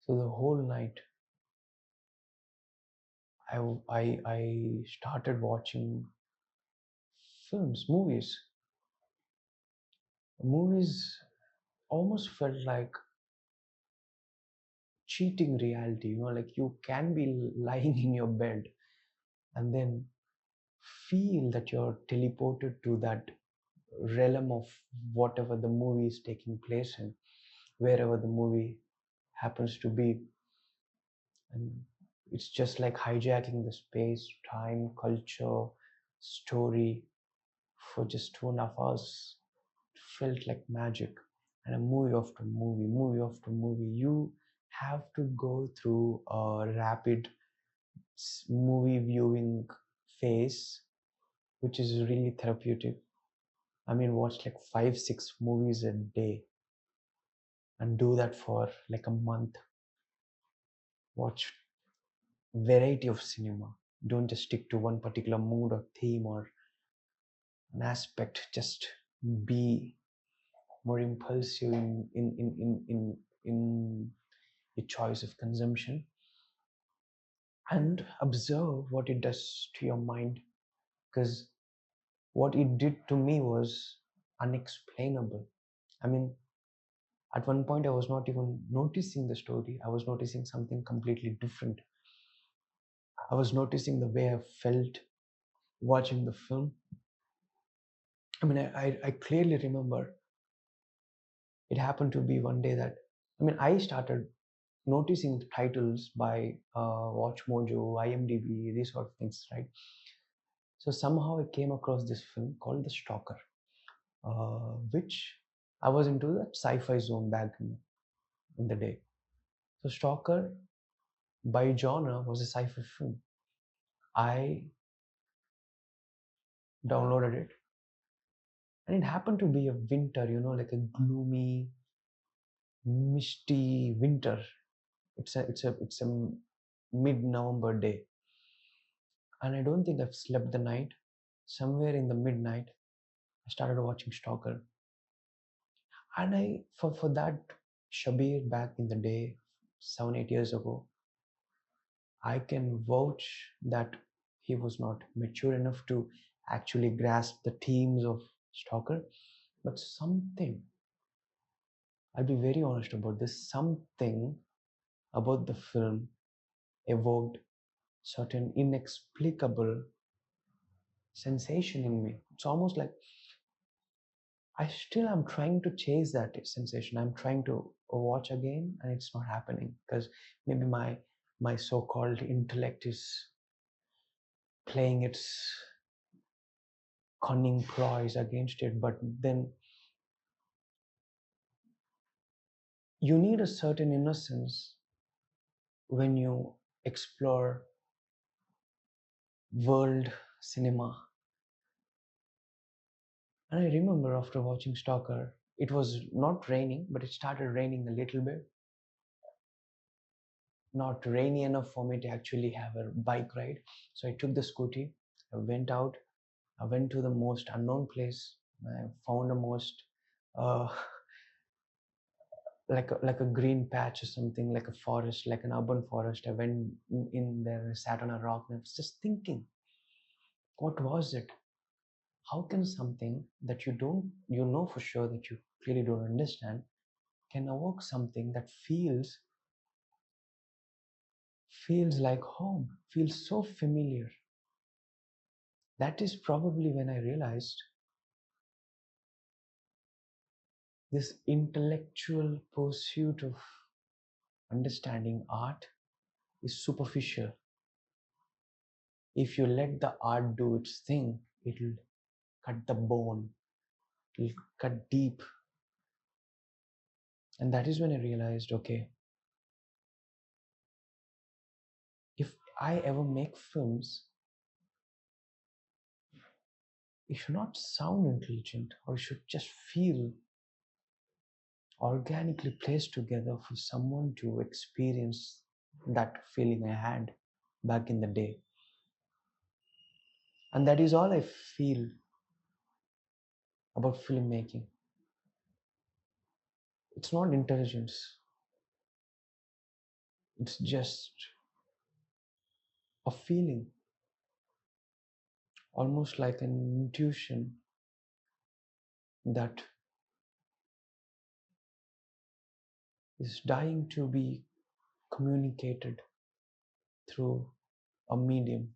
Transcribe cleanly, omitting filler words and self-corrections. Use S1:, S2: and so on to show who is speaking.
S1: So the whole night, I started watching films, movies. Movies almost felt like cheating reality. Like you can be lying in your bed and then feel that you're teleported to that realm of whatever the movie is taking place in, wherever the movie happens to be. And it's just like hijacking the space, time, culture, story for just 2.5 hours. It felt like magic. And a movie after movie, movie after movie, you have to go through a rapid movie viewing phase, which is really therapeutic. I mean, watch like 5, 6 movies a day and do that for like a month. Watch variety of cinema. Don't just stick to one particular mood or theme or an aspect. Just be more impulsive in your choice of consumption, and observe what it does to your mind. Because what it did to me was unexplainable. I mean, at one point I was not even noticing the story. I was noticing something completely different. I was noticing the way I felt watching the film. I mean, I clearly remember it happened to be one day that, I mean, I started noticing the titles by Watch Mojo, IMDb, these sort of things, right? So somehow I came across this film called The Stalker, which I was into that sci-fi zone back in the day. So Stalker by genre was a sci-fi film. I downloaded it, and it happened to be a winter, like a gloomy, misty winter. It's a mid-November day, and I don't think I've slept the night. Somewhere in the midnight, I started watching Stalker, and I for that Shabir back in the day, 7, 8 years ago, I can vouch that he was not mature enough to actually grasp the themes of Stalker, but something, I'll be very honest about this, something about the film evoked certain inexplicable sensation in me. It's almost like I still am trying to chase that sensation. I'm trying to watch again, and it's not happening because maybe my so-called intellect is playing its cunning ploys against it. But then you need a certain innocence when you explore world cinema. And I remember after watching Stalker, it was not raining, but it started raining a little bit. Not rainy enough for me to actually have a bike ride. So I took the scooty, I went out, I went to the most unknown place. I found a most uh, like a green patch or something, like a forest, like an urban forest. I went in there, sat on a rock, and I was just thinking, what was it? How can something that you know for sure that you clearly don't understand, can evoke something that feels like home, feels so familiar? That is probably when I realized this intellectual pursuit of understanding art is superficial. If you let the art do its thing, it'll cut the bone, it'll cut deep. And that is when I realized, okay, if I ever make films, it should not sound intelligent, or it should just feel organically placed together for someone to experience that feeling I had back in the day. And that is all I feel about filmmaking. It's not intelligence, It's just a feeling, almost like an intuition that is dying to be communicated through a medium.